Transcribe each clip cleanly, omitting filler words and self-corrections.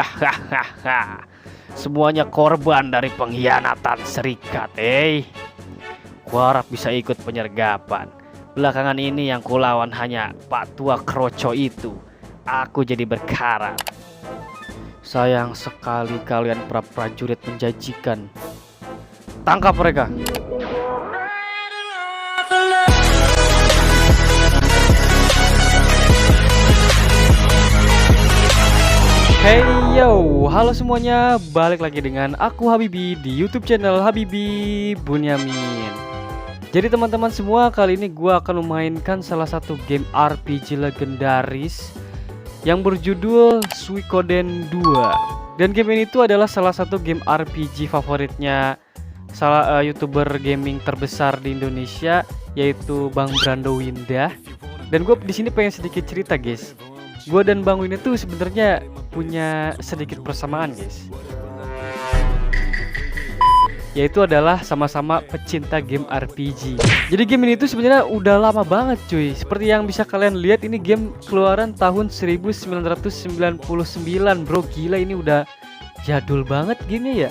Hahaha. Semuanya korban dari pengkhianatan serikat, Gua harap bisa ikut penyergapan. Belakangan ini yang kulawan hanya Pak Tua Kroco itu. Aku jadi berkarat. Sayang sekali kalian para prajurit menjanjikan. Tangkap mereka. Hey yo, halo semuanya, balik lagi dengan aku Habibi di YouTube channel Habibi Bunyamin. Jadi teman-teman semua, kali ini gua akan memainkan salah satu game RPG legendaris yang berjudul Suikoden 2. Dan game ini tuh adalah salah satu game RPG favoritnya salah YouTuber gaming terbesar di Indonesia, yaitu Bang Brando Windah. Dan gue di sini pengen sedikit cerita, guys. Gue dan Bang Windah tuh sebenarnya punya sedikit persamaan, guys. Yaitu adalah sama-sama pecinta game RPG. Jadi game ini tuh sebenarnya udah lama banget, cuy. Seperti yang bisa kalian lihat, ini game keluaran tahun 1999, bro. Gila, ini udah jadul banget gamenya ya.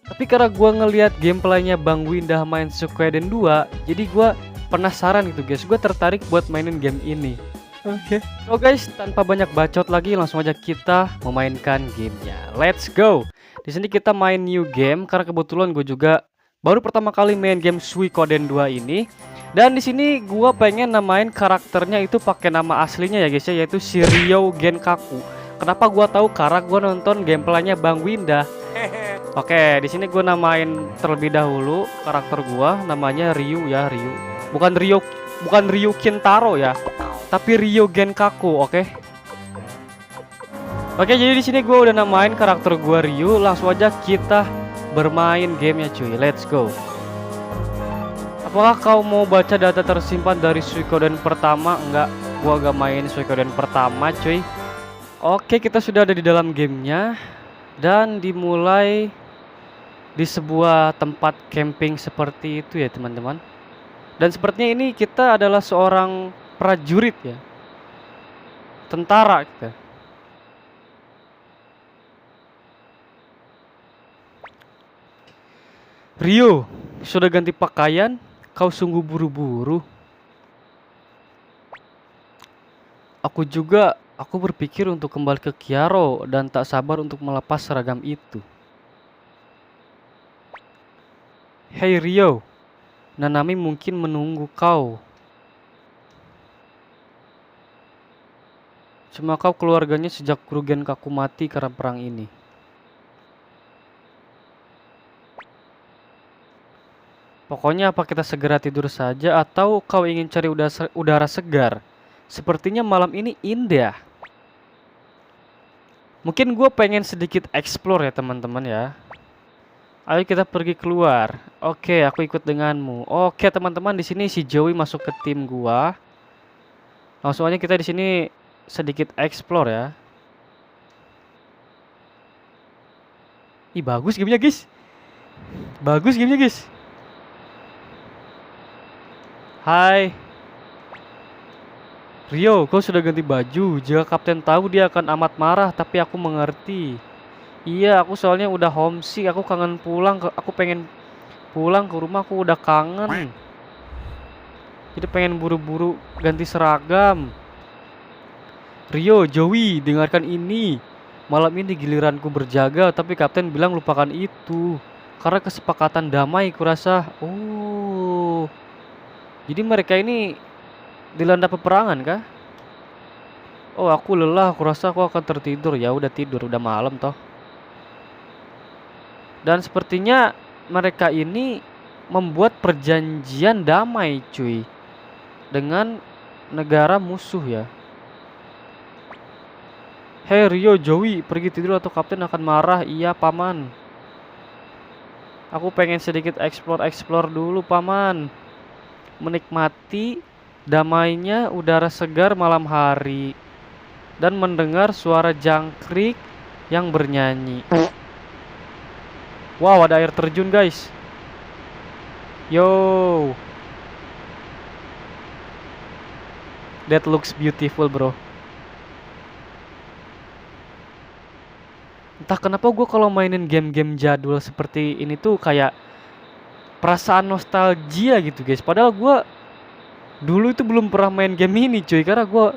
Tapi karena gue ngelihat gameplaynya Bang Windah main Suikoden 2, jadi gue penasaran gitu, guys. Gue tertarik buat mainin game ini. Oke. So guys, tanpa banyak bacot lagi, langsung aja kita memainkan gamenya. Let's go. Di sini kita main new game karena kebetulan gue juga baru pertama kali main game Suikoden 2 ini. Dan di sini gue pengen namain karakternya itu pakai nama aslinya ya, guys ya, yaitu si Ryo Genkaku. Kenapa gue tahu? Karena gue nonton gameplaynya Bang Windah. Oke, di sini gue namain terlebih dahulu karakter gue, namanya Ryu ya, Ryu. Bukan Ryu Kintaro ya, tapi Ryo Genkaku, oke. Oke, jadi di sini gue udah namain karakter gue Ryu. Langsung aja kita bermain gamenya, cuy. Let's go. Apakah kau mau baca data tersimpan dari Suikoden pertama? Enggak, gua gak main Suikoden pertama, cuy. Oke, kita sudah ada di dalam gamenya dan dimulai di sebuah tempat camping seperti itu ya, teman-teman. Dan sepertinya ini kita adalah seorang prajurit ya, tentara kita. Ryo, sudah ganti pakaian? Kau sungguh buru-buru. Aku berpikir untuk kembali ke Kiaro dan tak sabar untuk melepas seragam itu. Hei Ryo, Nanami mungkin menunggu kau. Cuma kau keluarganya sejak guru Genkaku mati karena perang ini. Pokoknya apa kita segera tidur saja atau kau ingin cari udara segar? Sepertinya malam ini indah. Mungkin gue pengen sedikit explore ya, teman-teman ya. Ayo kita pergi keluar. Oke, aku ikut denganmu. Oke, teman-teman, di sini si Joey masuk ke tim gua. Langsung aja kita di sini sedikit explore ya. Ih, bagus gamenya, guys. Bagus gamenya, guys. Hai Ryo, kau sudah ganti baju. Jika kapten tahu dia akan amat marah, tapi aku mengerti. Iya, aku soalnya udah homesick. Aku kangen pulang. Aku pengen pulang ke rumah. Aku udah kangen. Jadi pengen buru-buru ganti seragam. Ryo, Joey, dengarkan ini. Malam ini giliranku berjaga, tapi kapten bilang lupakan itu. Karena kesepakatan damai kurasa. Oh, jadi mereka ini dilanda peperangan kah? Oh, aku lelah. Aku rasa aku akan tertidur. Ya udah tidur, udah malam toh. Dan sepertinya mereka ini membuat perjanjian damai, cuy, dengan negara musuh ya. Hei Ryo, Joey, pergi tidur atau kapten akan marah. Iya, paman. Aku pengen sedikit explore dulu, paman. Menikmati damainya udara segar malam hari dan mendengar suara jangkrik yang bernyanyi. Wow, ada air terjun, guys. Yo, that looks beautiful, bro. Entah kenapa gue kalau mainin game-game jadul seperti ini tuh kayak perasaan nostalgia gitu guys. Padahal gue dulu itu belum pernah main game ini cuy, karena gue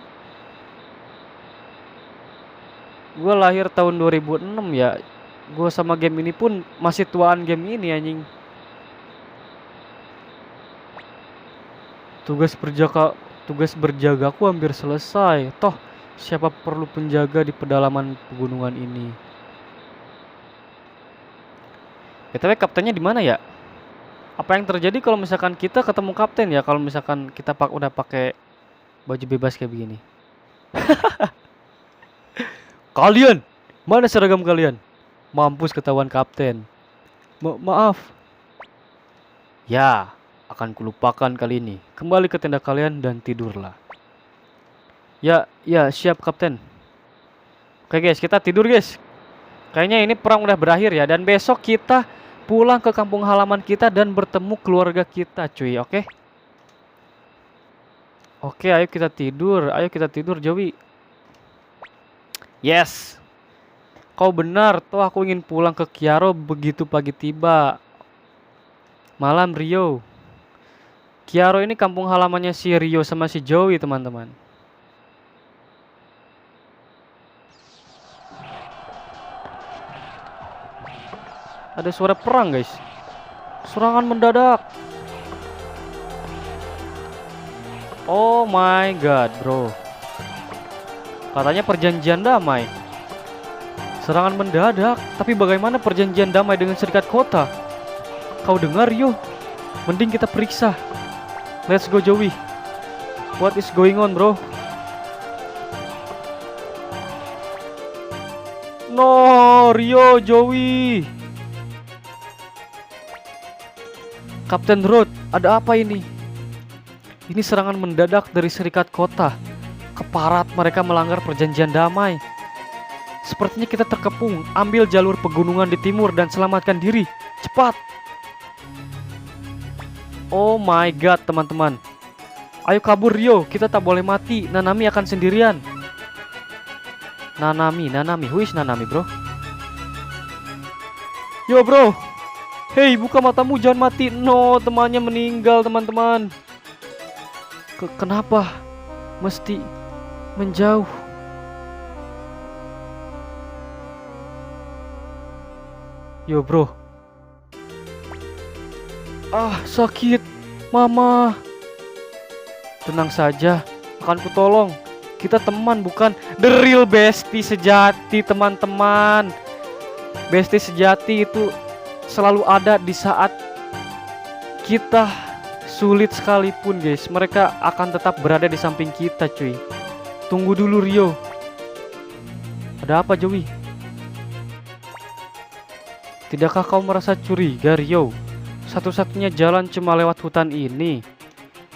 lahir tahun 2006 ya. Gue sama game ini pun masih tuaan game ini anjing. Tugas berjagaku hampir selesai. Toh siapa perlu penjaga di pedalaman pegunungan ini? BTW kaptennya di mana ya? Apa yang terjadi kalau misalkan kita ketemu kapten ya? Kalau misalkan kita udah pakai baju bebas kayak begini. Kalian, mana seragam kalian? Mampus ketahuan kapten. Maaf. Ya, akan kulupakan kali ini. Kembali ke tenda kalian dan tidurlah. Ya, ya, siap kapten. Oke guys, kita tidur guys. Kayaknya ini perang udah berakhir ya. Dan besok kita pulang ke kampung halaman kita dan bertemu keluarga kita cuy, oke? Oke, ayo kita tidur. Ayo kita tidur, Joey. Yes. Kau benar, toh aku ingin pulang ke Kiaro begitu pagi tiba. Malam Rio. Kiaro ini kampung halamannya si Rio sama si Joey, teman-teman. Ada suara perang, guys. Serangan mendadak. Oh my god, bro. Katanya perjanjian damai. Serangan mendadak. Tapi bagaimana perjanjian damai dengan serikat kota? Kau dengar, Rio? Mending kita periksa. Let's go, Joey. What is going on, bro? No, Rio, Joey. Kapten Road, ada apa ini? Ini serangan mendadak dari serikat kota. Keparat mereka melanggar perjanjian damai. Sepertinya kita terkepung. Ambil jalur pegunungan di timur dan selamatkan diri. Cepat. Oh my god, teman-teman. Ayo kabur, Rio. Kita tak boleh mati. Nanami akan sendirian. Nanami. Who is Nanami, bro? Yo, bro. Hei, buka matamu, jangan mati. No, temannya meninggal, teman-teman. Kenapa mesti menjauh? Yo, bro. Ah, sakit. Mama. Tenang saja, akan kutolong. Kita teman, bukan the real bestie sejati, teman-teman. Bestie sejati itu selalu ada di saat kita sulit sekalipun, guys. Mereka akan tetap berada di samping kita, cuy. Tunggu dulu, Rio. Ada apa, Joey? Tidakkah kau merasa curiga, Rio? Satu-satunya jalan cuma lewat hutan ini.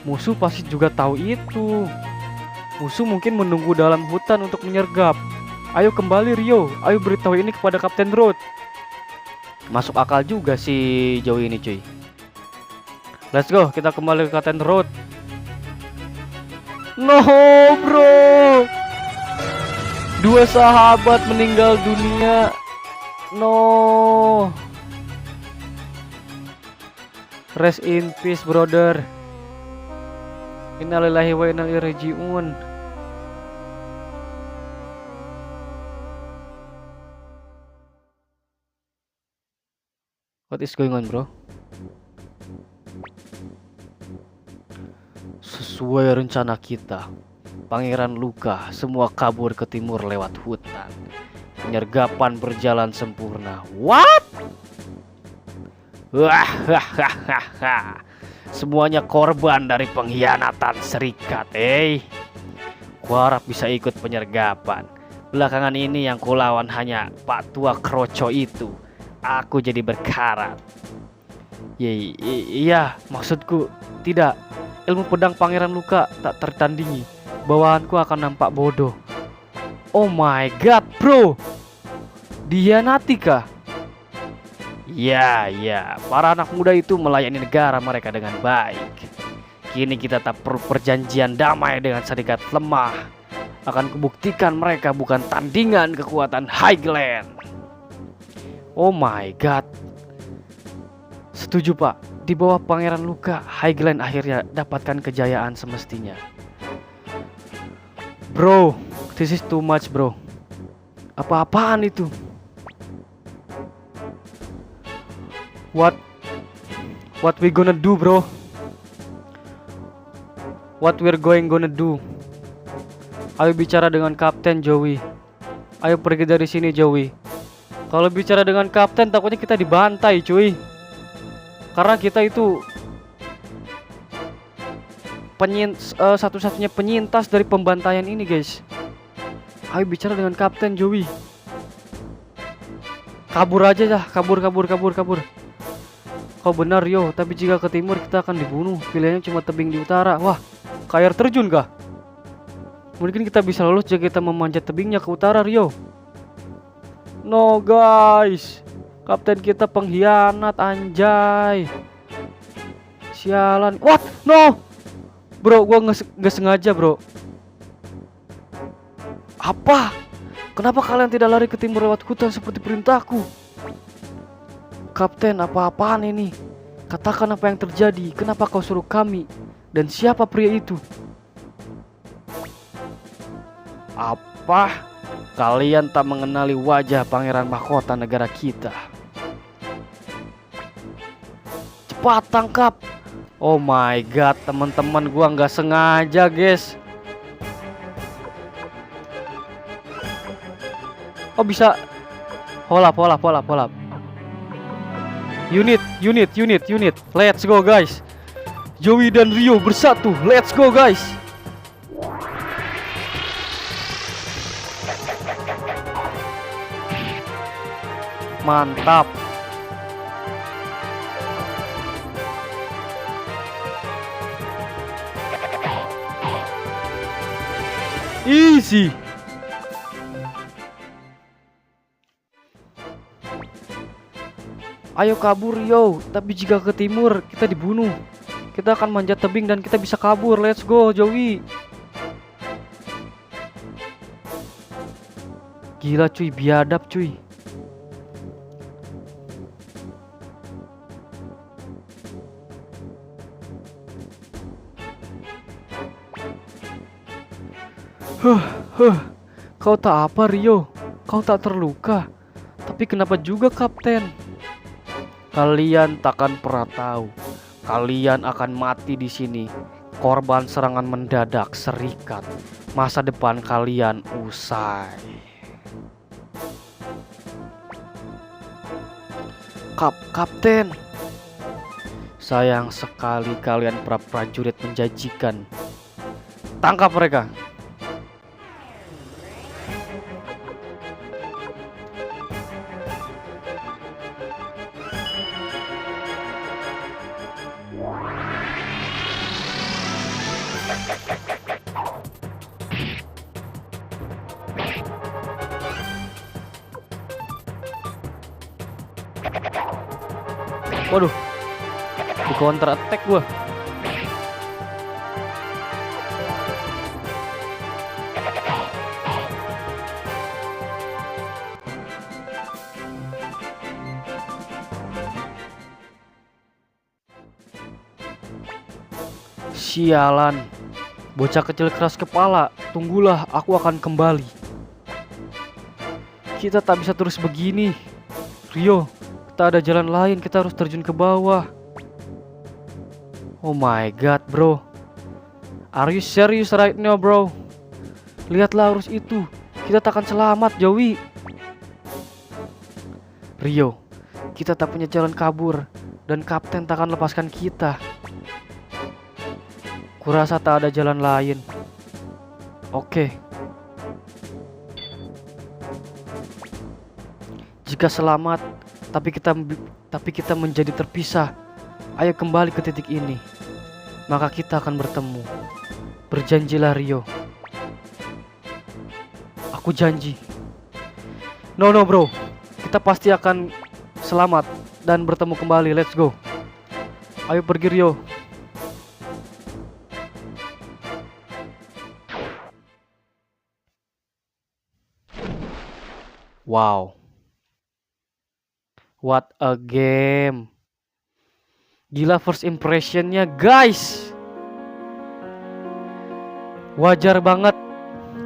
Musuh pasti juga tahu itu. Musuh mungkin menunggu dalam hutan untuk menyergap. Ayo kembali, Rio. Ayo beritahu ini kepada Kapten Road. Masuk akal juga si Joey ini, cuy. Let's go, kita kembali ke Kapten Road. No, bro. Dua sahabat meninggal dunia. No. Rest in peace, brother. Innalillahi wa inna ilaihi raji'un. What is going on, bro? Sesuai rencana kita, Pangeran Luka semua kabur ke timur lewat hutan. Penyergapan berjalan sempurna. What? Wah, semuanya korban dari pengkhianatan serikat. Kuharap bisa ikut penyergapan. Belakangan ini yang kulawan hanya Pak Tua Kroco itu. Aku jadi berkarat. Iya, maksudku tidak. Ilmu pedang Pangeran Luka tak tertandingi. Bawahanku akan nampak bodoh. Oh my god, bro. Dihianati kah? Ya, para anak muda itu melayani negara mereka dengan baik. Kini kita tak perlu perjanjian damai dengan serikat lemah. Akan kubuktikan mereka bukan tandingan kekuatan Highland. Oh my god. Setuju pak. Di bawah Pangeran Luka, Highland akhirnya dapatkan kejayaan semestinya. Bro, this is too much bro. Apa-apaan itu? What we gonna do bro? What we're gonna do? Ayo bicara dengan Kapten Joey. Ayo pergi dari sini Joey. Kalau bicara dengan Kapten takutnya kita dibantai cuy. Karena kita itu satu-satunya penyintas dari pembantaian ini guys. Ayo bicara dengan Kapten Joey. Kabur aja dah, kabur. Kau benar Rio, tapi jika ke timur kita akan dibunuh. Pilihannya cuma tebing di utara. Wah, ke air terjun kah? Mungkin kita bisa lolos jika kita memanjat tebingnya ke utara Rio. No guys, Kapten kita pengkhianat anjay. Sialan. What? No. Bro, gua nggak sengaja bro. Apa? Kenapa kalian tidak lari ke timur lewat hutan seperti perintahku? Kapten, apa-apaan ini? Katakan apa yang terjadi. Kenapa kau suruh kami? Dan siapa pria itu? Apa? Kalian tak mengenali wajah pangeran mahkota negara kita? Cepat tangkap! Oh my god, teman-teman, gua nggak sengaja, guys. Oh bisa. Hold up. Unit. Let's go, guys. Joey dan Rio bersatu. Let's go, guys. Mantap. Easy. Ayo kabur yo, tapi jika ke timur kita dibunuh. Kita akan manjat tebing dan kita bisa kabur. Let's go Joey. Gila cuy, biadab cuy. Kau tak apa Rio? Kau tak terluka. Tapi kenapa juga Kapten? Kalian takkan pernah tahu. Kalian akan mati di sini. Korban serangan mendadak serikat. Masa depan kalian usai. Kapten. Sayang sekali kalian para prajurit menjanjikan. Tangkap mereka. Waduh, di counter attack gua. Sialan, bocah kecil keras kepala. Tunggulah, aku akan kembali. Kita tak bisa terus begini, Rio. Tak ada jalan lain, kita harus terjun ke bawah. Oh my god bro, are you serious right now bro? Lihatlah arus itu, kita takkan selamat Joey. Rio, kita tak punya jalan kabur. Dan Kapten takkan lepaskan kita. Kurasa tak ada jalan lain. Oke. Jika selamat tapi kita menjadi terpisah. Ayo kembali ke titik ini. Maka kita akan bertemu. Berjanjilah Rio. Aku janji. No bro. Kita pasti akan selamat dan bertemu kembali. Let's go. Ayo pergi Rio. Wow. What a game. Gila first impressionnya guys. Wajar banget.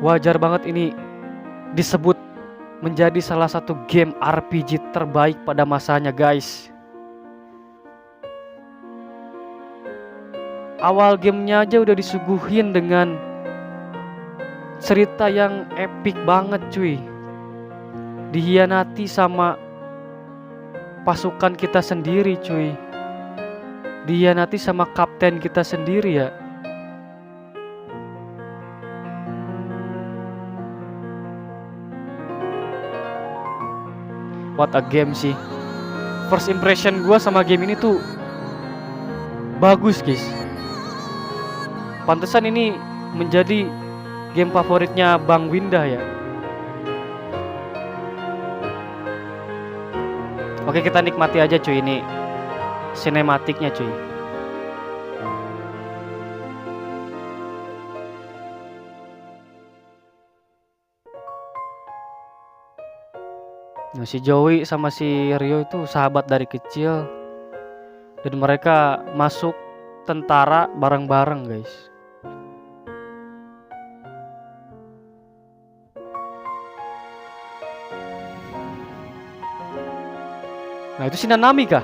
Wajar banget ini disebut menjadi salah satu game RPG terbaik pada masanya guys. Awal gamenya aja udah disuguhin dengan cerita yang epic banget cuy. Dihianati sama pasukan kita sendiri cuy. Dihianati sama kapten kita sendiri ya. What a game sih. First impression gue sama game ini tuh bagus guys. Pantesan ini menjadi game favoritnya Bang Winda ya. Oke, kita nikmati aja cuy ini sinematiknya cuy. Nah, si Joey sama si Rio itu sahabat dari kecil. Dan mereka masuk tentara bareng-bareng guys. Nah itu si Nanami kah?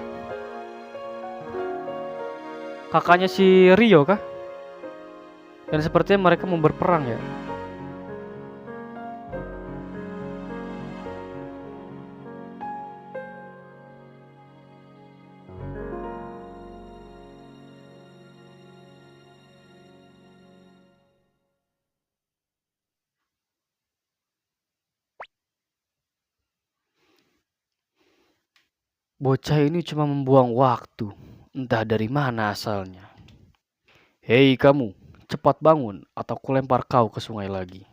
Kakaknya si Rio kah? Dan sepertinya mereka mau berperang ya. Bocah ini cuma membuang waktu. Entah dari mana asalnya. Hei kamu, cepat bangun atau kulempar kau ke sungai lagi.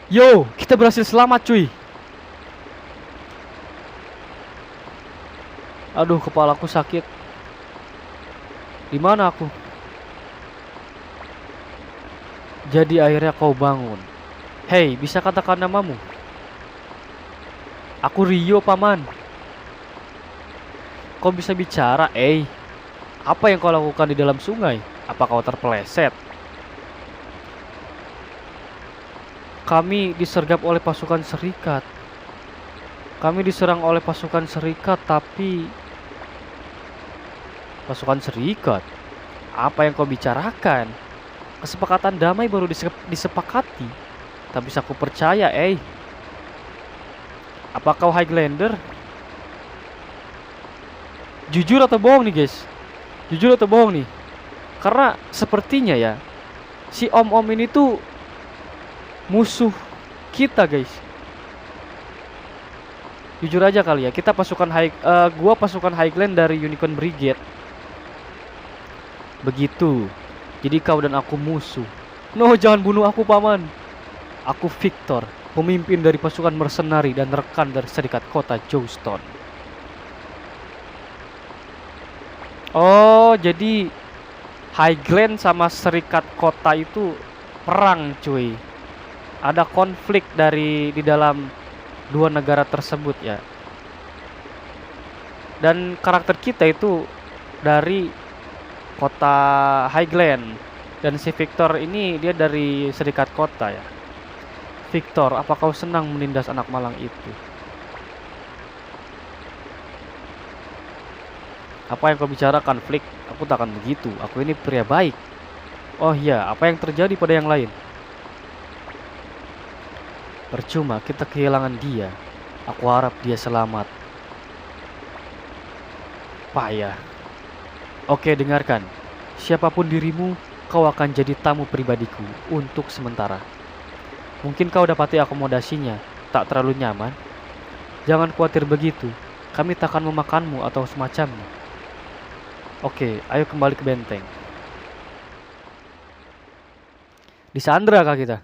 Yo, kita berhasil selamat cuy. Aduh, kepalaku sakit. Di mana aku? Jadi akhirnya kau bangun. Hei, bisa katakan namamu? Aku Rio, paman. Kau bisa bicara, Apa yang kau lakukan di dalam sungai? Apa kau terpeleset? Kami disergap oleh pasukan serikat. Kami diserang oleh pasukan serikat, tapi... Pasukan serikat? Apa yang kau bicarakan? Kesepakatan damai baru disepakati. Tak bisa ku percaya, Apa kau Highlander? Jujur atau bohong nih guys? Jujur atau bohong nih? Karena sepertinya ya, si om-om ini tuh musuh kita guys. Jujur aja kali ya, kita pasukan gua pasukan Highland dari Unicorn Brigade. Begitu. Jadi kau dan aku musuh. No, jangan bunuh aku paman. Aku Victor, pemimpin dari pasukan mercenari dan rekan dari serikat kota Jouston. Oh, jadi Highland sama serikat kota itu perang cuy. Ada konflik di dalam dua negara tersebut ya. Dan karakter kita itu dari kota Highland. Dan si Victor ini dia dari serikat kota ya. Victor, apa kau senang menindas anak malang itu? Apa yang kau bicarakan, Flick? Aku tak akan begitu. Aku ini pria baik. Oh iya, apa yang terjadi pada yang lain? Percuma, kita kehilangan dia. Aku harap dia selamat. Payah. Oke, dengarkan. Siapapun dirimu, kau akan jadi tamu pribadiku untuk sementara. Mungkin kau dapati akomodasinya tak terlalu nyaman. Jangan khawatir begitu. Kami tak akan memakanmu atau semacamnya. Oke, ayo kembali ke benteng. Disandra kah kita?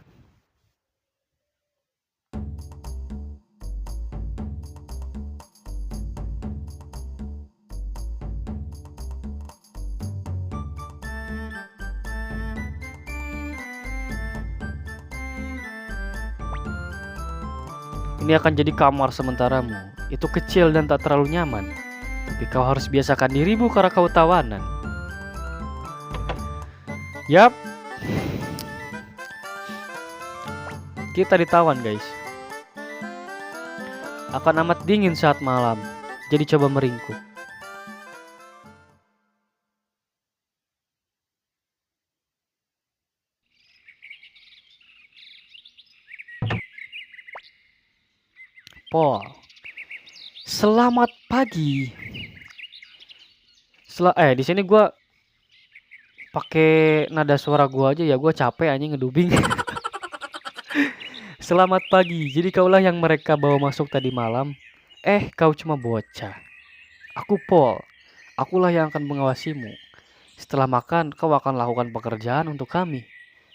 Ini akan jadi kamar sementaramu. Itu kecil dan tak terlalu nyaman. Tapi kau harus biasakan dirimu karena kau tawanan. Yap. Kita ditawan guys. Akan amat dingin saat malam. Jadi coba meringkuk. Paul. Selamat pagi. Di sini gua pakai nada suara gua aja ya, gua capek anjing ngedubing. Selamat pagi. Jadi kaulah yang mereka bawa masuk tadi malam. Kau cuma bocah. Aku Paul. Akulah yang akan mengawasimu. Setelah makan, kau akan lakukan pekerjaan untuk kami.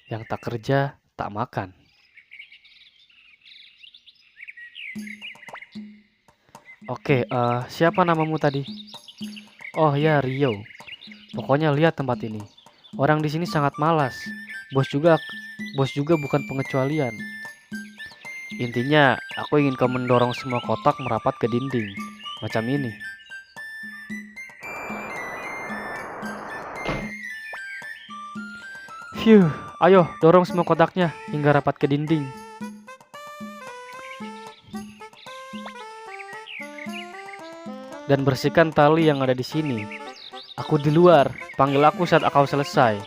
Yang tak kerja, tak makan. Oke, siapa namamu tadi? Oh ya, Rio. Pokoknya lihat tempat ini. Orang di sini sangat malas. Bos juga bukan pengecualian. Intinya, aku ingin kau mendorong semua kotak merapat ke dinding. Macam ini. Phew, ayo dorong semua kotaknya hingga rapat ke dinding. Dan bersihkan tali yang ada di sini. Aku di luar, panggil aku saat kau selesai.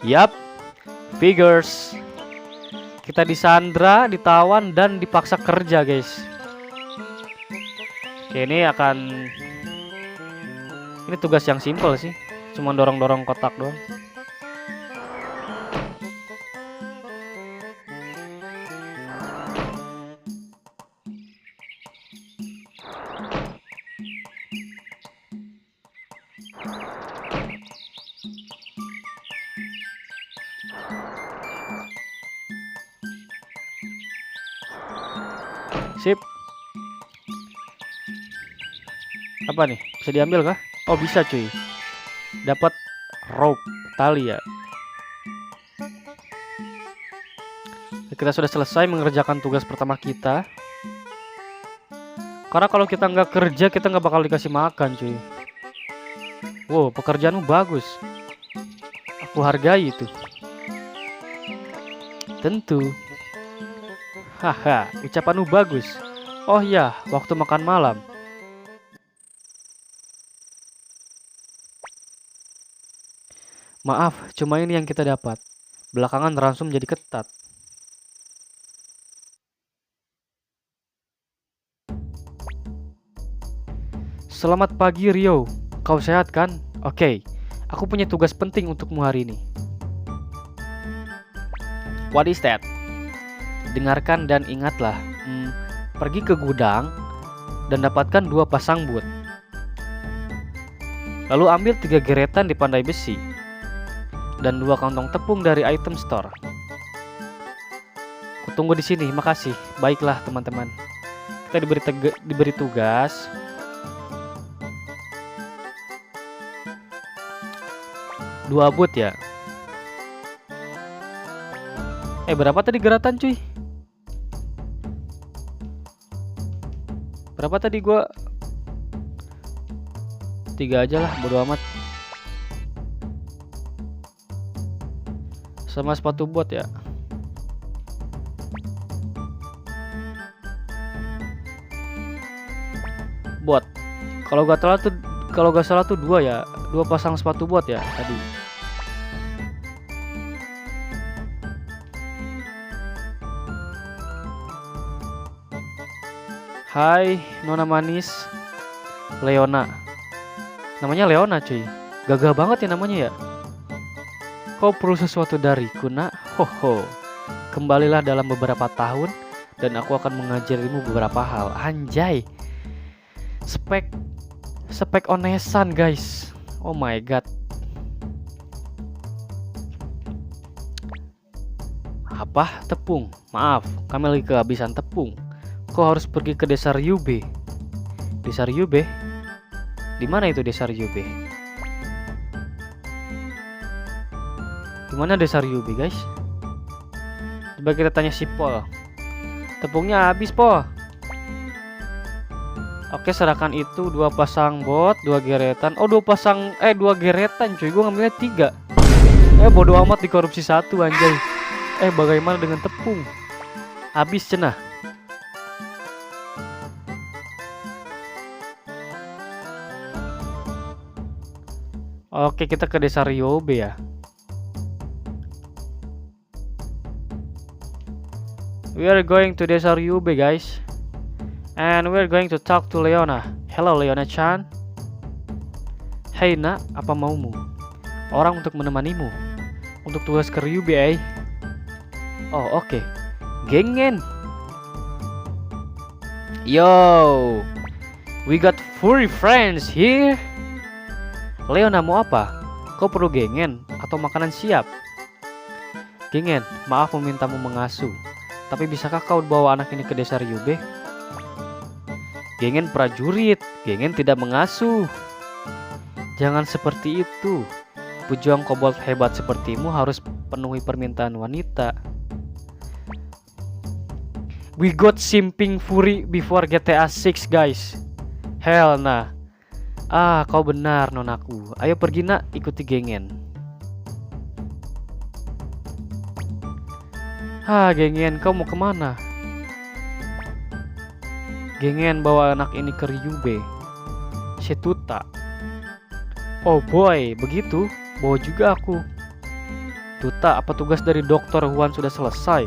Yap, figures. Kita disandra, ditawan, dan dipaksa kerja guys. Oke, ini tugas yang simple sih. Cuma dorong-dorong kotak doang. Sip. Apa nih? Bisa diambil kah? Oh bisa cuy. Dapat rope, tali ya. Kita sudah selesai mengerjakan tugas pertama kita. Karena kalau kita nggak kerja, kita nggak bakal dikasih makan cuy. Wow, pekerjaanmu bagus. Aku hargai itu. Tentu. Haha, ucapanmu bagus. Oh ya, waktu makan malam. Maaf, cuma ini yang kita dapat. Belakangan ransum jadi ketat. Selamat pagi Rio. Kau sehat kan? Oke, aku punya tugas penting untukmu hari ini. What is that? Dengarkan dan ingatlah. Pergi ke gudang dan dapatkan 2 pasang boot. Lalu ambil 3 geretan di pandai besi dan 2 kantong tepung dari item store. Kutunggu di sini, makasih. Baiklah teman-teman. Kita diberi tugas. Dua boot ya. Berapa tadi geretan cuy? Berapa tadi gua? 3 aja lah, bodo amat. Sama sepatu bot ya. Bot. Kalau gak salah tuh 2 ya. 2 pasang sepatu bot ya tadi. Hai, Nona manis. Leona. Namanya Leona cuy. Gagah banget ya namanya ya. Kau perlu sesuatu dariku nak. Hoho. Kembalilah dalam beberapa tahun dan aku akan mengajarimu beberapa hal. Anjay. Spek onesan guys. Oh my god. Apa? Tepung. Maaf, kami lagi kehabisan tepung. Kau harus pergi ke desa Ryube. Desa Ryube? Di mana itu desa Ryube? Di mana desa Ryube, guys? Coba kita tanya si Paul. Tepungnya habis, po. Oke, serahkan itu 2 pasang bot, 2 geretan. Oh, 2 geretan, cuy. Gua ngambilnya 3. Bodo amat dikorupsi 1, anjay. Bagaimana dengan tepung? Habis cenah. Oke, kita ke desa Ryobe ya. We are going to desa Ryobe, guys. And we're going to talk to Leona. Hello, Leona-chan. Hey nak, apa maumu? Orang untuk menemanimu. Untuk tugas ke Ryube, Oh, oke. Gengen. Yo, we got furry friends here. Leona, mau apa? Kau perlu gengen atau makanan siap? Gengen, maaf memintamu mengasuh. Tapi bisakah kau bawa anak ini ke desa Ryube? Gengen prajurit, Gengen tidak mengasuh. Jangan seperti itu. Pejuang kobold hebat sepertimu harus penuhi permintaan wanita. We got simping fury before GTA 6, guys. Hell nah. Kau benar, nonaku. Ayo pergi nak, ikuti Gengen. Gengen, kau mau kemana? Gengen bawa anak ini ke Ryube. Si Tuta. Oh boy, begitu? Bawa juga aku. Tuta, apa tugas dari Dokter Huan sudah selesai?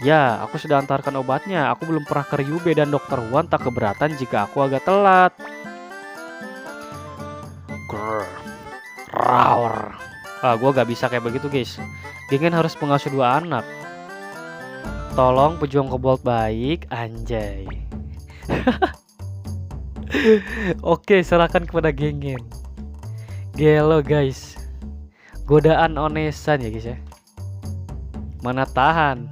Ya, aku sudah antarkan obatnya. Aku belum pernah ke Ryube dan Dokter Huan tak keberatan jika aku agak telat. Grrr. Roar. Gua gak bisa kayak begitu, guys. Gengen harus mengasuh 2 anak. Tolong pejuang kobold baik, anjay. Oke, serahkan kepada Gengen. Gelo, guys. Godaan onesan ya, guys ya. Mana tahan.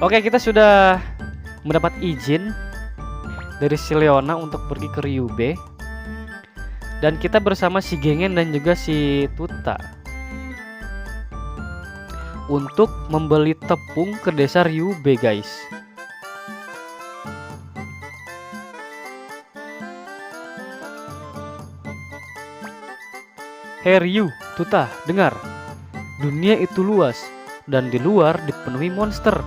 Oke, kita sudah mendapat izin dari si Leona untuk pergi ke Ryube. Dan kita bersama si Gengen dan juga si Tuta untuk membeli tepung ke desa Ryube, guys. Hey Ryu, Tuta, dengar. Dunia itu luas dan di luar dipenuhi monster.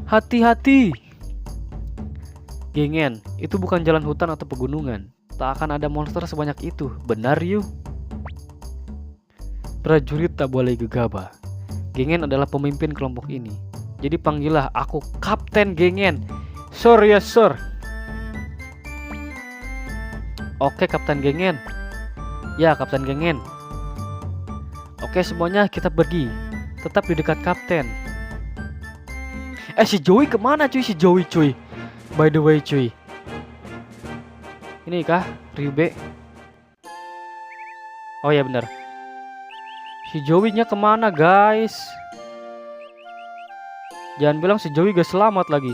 Hati-hati. Gengen, itu bukan jalan hutan atau pegunungan. Tak akan ada monster sebanyak itu. Benar, Ryu? Prajurit tak boleh gegabah. Gengen adalah pemimpin kelompok ini. Jadi panggillah aku Kapten Gengen. Sir, yes sir. Oke, Kapten Gengen. Ya, Kapten Gengen. Oke, semuanya kita pergi. Tetap di dekat Kapten. Si Joey kemana cuy? Si Joey cuy. By the way cuy. Ini kah Ryube? Oh ya benar. Si Joey-nya kemana guys? Jangan bilang si Joey gak selamat lagi.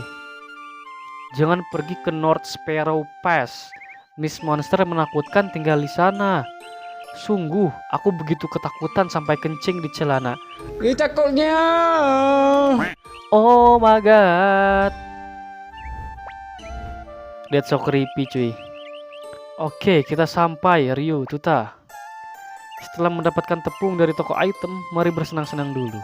Jangan pergi ke North Sparrow Pass. Miss Monster menakutkan tinggal di sana. Sungguh, aku begitu ketakutan sampai kencing di celana. Takutnya. Oh my god. That's so creepy cuy. Oke, kita sampai Ryu, Tuta. Setelah mendapatkan tepung dari toko item, mari bersenang-senang dulu.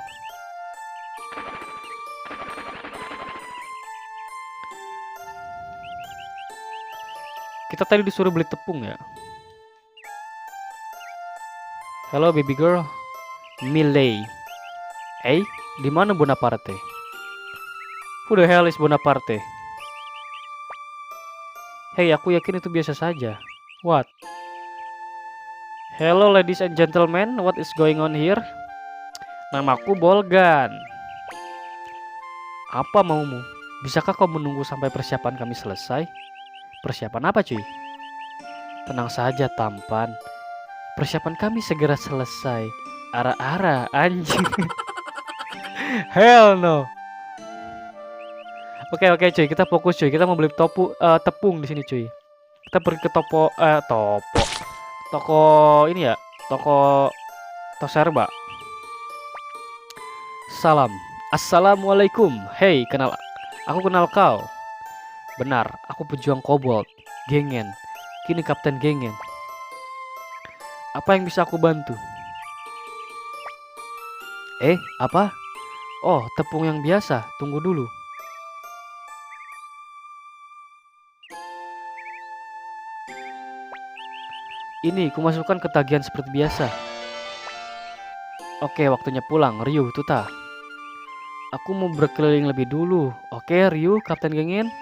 Kita tadi disuruh beli tepung ya. Hello baby girl. Miley. Di mana Bonaparte? Who the hell is Bonaparte? Hey, aku yakin itu biasa saja. What? Hello ladies and gentlemen, what is going on here? Namaku Bolgan. Apa maumu? Bisakah kau menunggu sampai persiapan kami selesai? Persiapan apa cuy? Tenang saja tampan. Persiapan kami segera selesai. Ara-ara anjing. Hell no. Oke cuy, kita fokus cuy. Kita mau beli tepung di sini cuy. Kita pergi ke toko ini ya, toko Toserba. Salam. Assalamualaikum. Hey, aku kenal kau. Benar, aku pejuang kobold, Gengen. Kini Kapten Gengen. Apa yang bisa aku bantu? Apa? Oh, tepung yang biasa. Tunggu dulu. Ini kumasukkan ke tagihan seperti biasa. Oke, waktunya pulang. Ryu, Tuta. Aku mau berkeliling lebih dulu. Oke, Ryu, Kapten Gengen.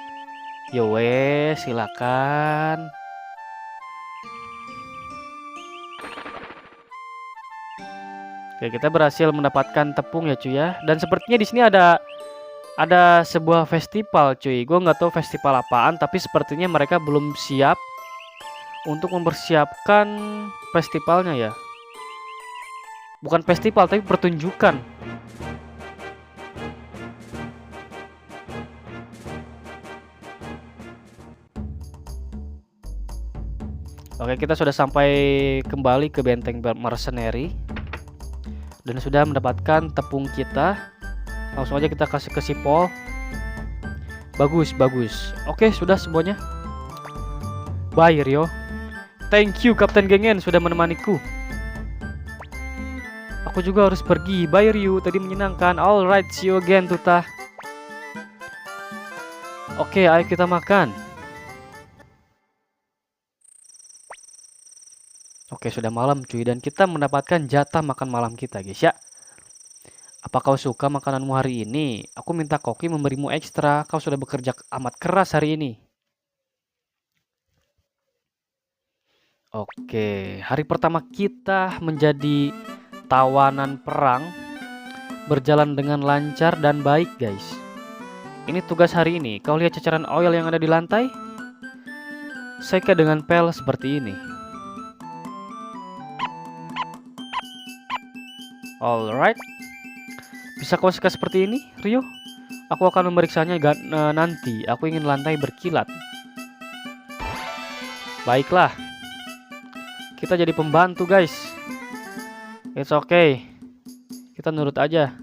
Yo wes, silakan. Oke, kita berhasil mendapatkan tepung ya cuy ya. Dan sepertinya di sini ada sebuah festival cuy. Gue nggak tahu festival apaan, tapi sepertinya mereka belum siap untuk mempersiapkan festivalnya ya. Bukan festival tapi pertunjukan. Oke, kita sudah sampai kembali ke benteng mercenary dan sudah mendapatkan tepung kita. Langsung aja kita kasih ke sipol. Bagus. Oke, sudah semuanya. Bye Rio. Thank you Kapten Gengen sudah menemaniku. Aku juga harus pergi. Bye Ryu, tadi menyenangkan. Alright, see you again Tuta. Oke, ayo kita makan. Oke, sudah malam cuy, dan kita mendapatkan jatah makan malam kita guys ya. Apa kau suka makananmu hari ini? Aku minta koki memberimu ekstra. Kau sudah bekerja amat keras hari ini. Oke, hari pertama kita menjadi tawanan perang berjalan dengan lancar dan baik guys. Ini tugas hari ini. Kau lihat ceceran oil yang ada di lantai? Seka dengan pel seperti ini. Alright. Bisa kau seka seperti ini, Rio? Aku akan memeriksanya nanti. Aku ingin lantai berkilat. Baiklah. Kita jadi pembantu guys. It's okay. Kita nurut aja.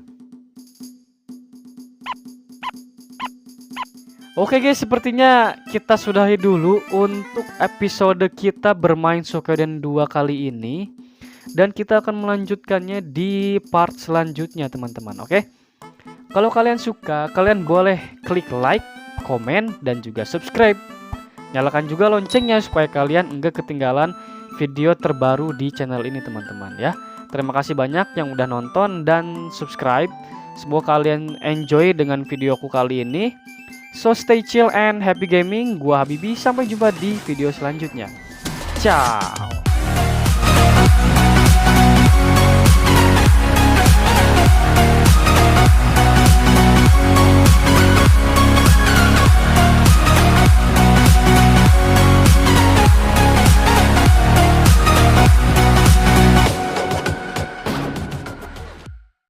Oke guys, sepertinya kita sudahi dulu untuk episode kita bermain Suikoden 2 kali ini. Dan kita akan melanjutkannya di part selanjutnya teman-teman. Oke. Kalau kalian suka, kalian boleh klik like, komen, dan juga subscribe. Nyalakan juga loncengnya supaya kalian enggak ketinggalan video terbaru di channel ini teman-teman ya. Terima kasih banyak yang udah nonton dan subscribe. Semoga kalian enjoy dengan videoku kali ini. So stay chill and happy gaming. Gua Habibi, sampai jumpa di video selanjutnya. Ciao.